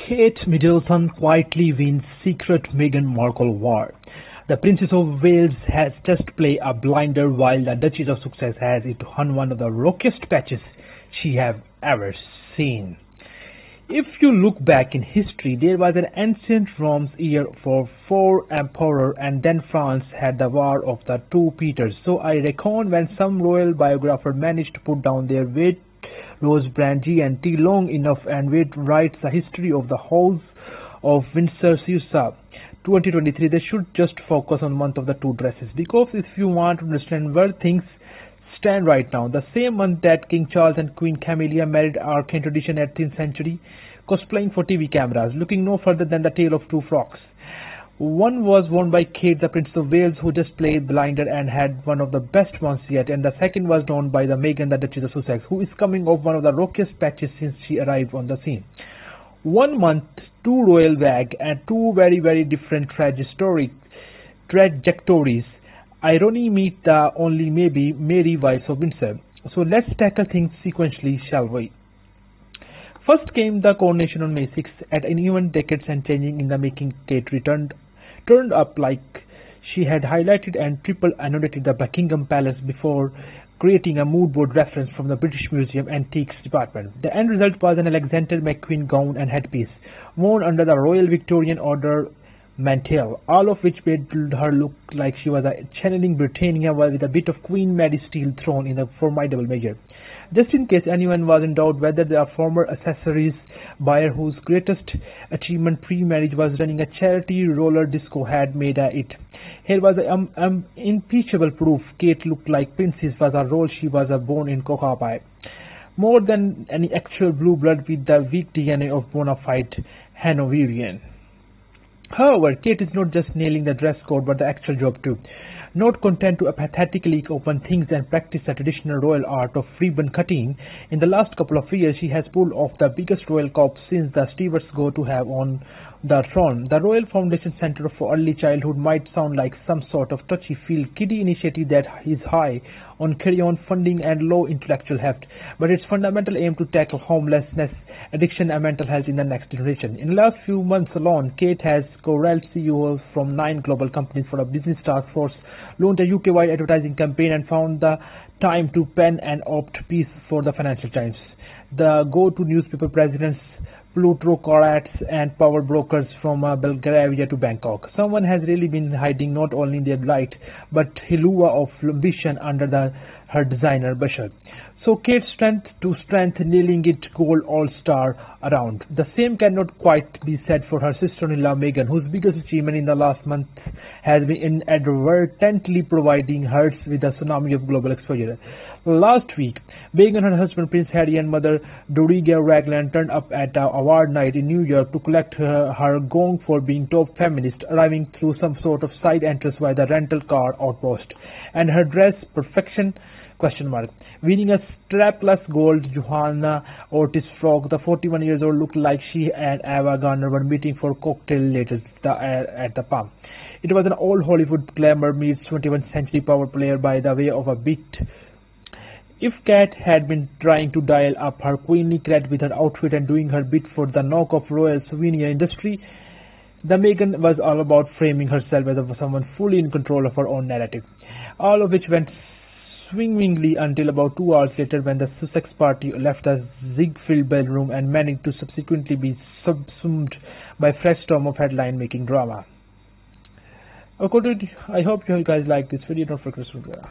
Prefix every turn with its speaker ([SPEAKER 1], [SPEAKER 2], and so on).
[SPEAKER 1] Kate Middleton quietly wins secret Meghan Markle war. The Princess of Wales has just played a blinder while the Duchess of Sussex has it on one of the rockiest patches she have ever seen. If you look back in history, there was an ancient Rome's year for four emperors, and then France had the War of the Two Peters. So I reckon when some royal biographer managed to put down their weight Rose brand G&T long enough and writes the history of the House of Windsor Susa 2023, they should just focus on month of the two dresses, because if you want to understand where things stand right now, the same month that King Charles and Queen Camilla married arcane tradition 18th century, cosplaying for TV cameras, looking no further than the tale of two frocks. One was worn by Kate, the Princess of Wales, who just played blinder and had one of the best ones yet, and the second was worn by the Meghan, the Duchess of Sussex, who is coming off one of the rockiest patches since she arrived on the scene. 1 month, two royal wag, and two very different trajectories. Irony meet the only maybe Mary wives of Windsor. So let's tackle things sequentially, shall we? First came the coronation on May 6th. At an even decades and changing in the making, Kate turned up like she had highlighted and triple annotated the Buckingham Palace before creating a mood board reference from the British Museum Antiques Department. The end result was an Alexander McQueen gown and headpiece, worn under the Royal Victorian Order mantle, all of which made her look like she was channeling Britannia with a bit of Queen Mary steel thrown in a formidable measure. Just in case anyone was in doubt whether the former accessories buyer whose greatest achievement pre-marriage was running a charity roller disco had made it. Here was impeachable proof Kate looked like princess was a role she was born in cocoa pie. More than any actual blue blood with the weak DNA of bona fide Hanoverian. However, Kate is not just nailing the dress code but the actual job too. Not content to apathetically open things and practice the traditional royal art of ribbon cutting, in the last couple of years she has pulled off the biggest royal coup since the Stewarts go to have on the throne. The Royal Foundation Centre for Early Childhood might sound like some sort of touchy-feel kiddie initiative that is high on carry-on funding and low intellectual heft, but its fundamental aim to tackle homelessness, addiction and mental health in the next generation. In the last few months alone, Kate has corralled CEOs from 9 global companies for a business task force, launched a UK-wide advertising campaign and found the time to pen an op-ed piece for the Financial Times. The go-to newspaper presidents, plutocrats and power brokers from Belgravia to Bangkok. Someone has really been hiding not only their light but hillua of ambition under her designer busher. So Kate's strength to strength, nailing it gold all-star around. The same cannot quite be said for her sister-in-law Meghan, whose biggest achievement in the last month has been inadvertently providing her with a tsunami of global exposure. Last week, Meghan and her husband Prince Harry and mother Doriga Ragland turned up at an award night in New York to collect her gong for being top feminist, arriving through some sort of side entrance by the rental car outpost. And her dress, perfection? Wearing a strapless gold Johanna Ortiz frock, the 41 years old looked like she and Ava Gardner were meeting for cocktail later at the Palm. It was an old Hollywood glamour meets 21st century power player by the way of a bit. If Kat had been trying to dial up her queenly cred with her outfit and doing her bit for the knock-off royal souvenir industry, the Meghan was all about framing herself as someone fully in control of her own narrative. All of which went swingingly until about 2 hours later when the Sussex party left the Ziegfeld ballroom and managed to subsequently be subsumed by a fresh storm of headline-making drama. I hope you guys like this video. Don't forget to subscribe.